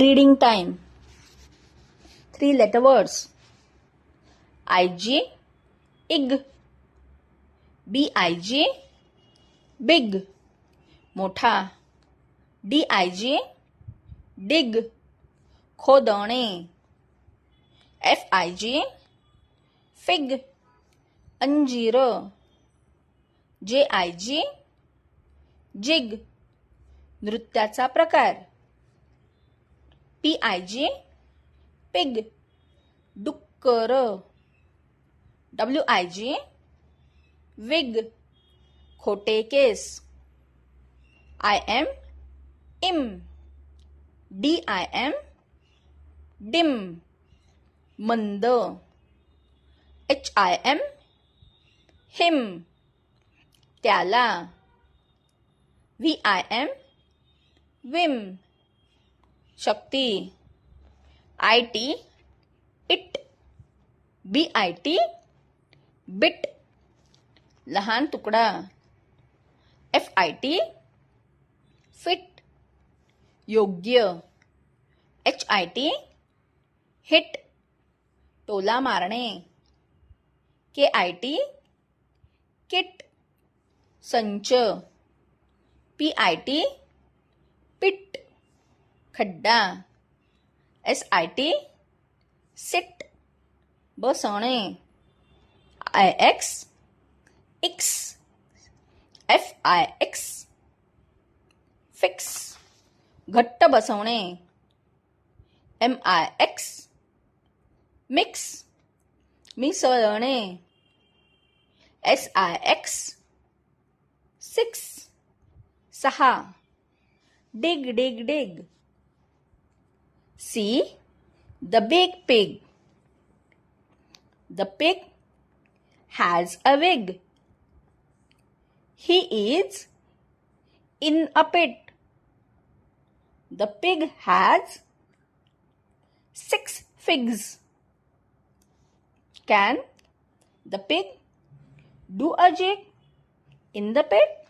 Reading time. 3 letter words. IG, ig. BIG, big. मोठा. DIG, dig. खोदणे. FIG, fig. अंजीर. JIG, jig. नृत्याचा प्रकार. PIG, pig. डुक्कर. WIG, wig. खोटे केस. IM, im. DIM, dim. मंद. HIM, him. त्याला. VIM, vim. Shakti. IT, it. BIT, bit. लहान तुकडा. FIT, fit. योग्य. HIT, hit. टोला मारणे. KIT, kit. संच. PIT, pit. खड्डा. SIT, sit. बसणे. IX, X. FIX, fix. घट्ट बसवणे. MIX, mix. मिसळणे. SIX, six. 6. dig dig dig. See the big pig. The pig has a wig. He is in a pit. The pig has 6 figs. Can the pig do a jig in the pit?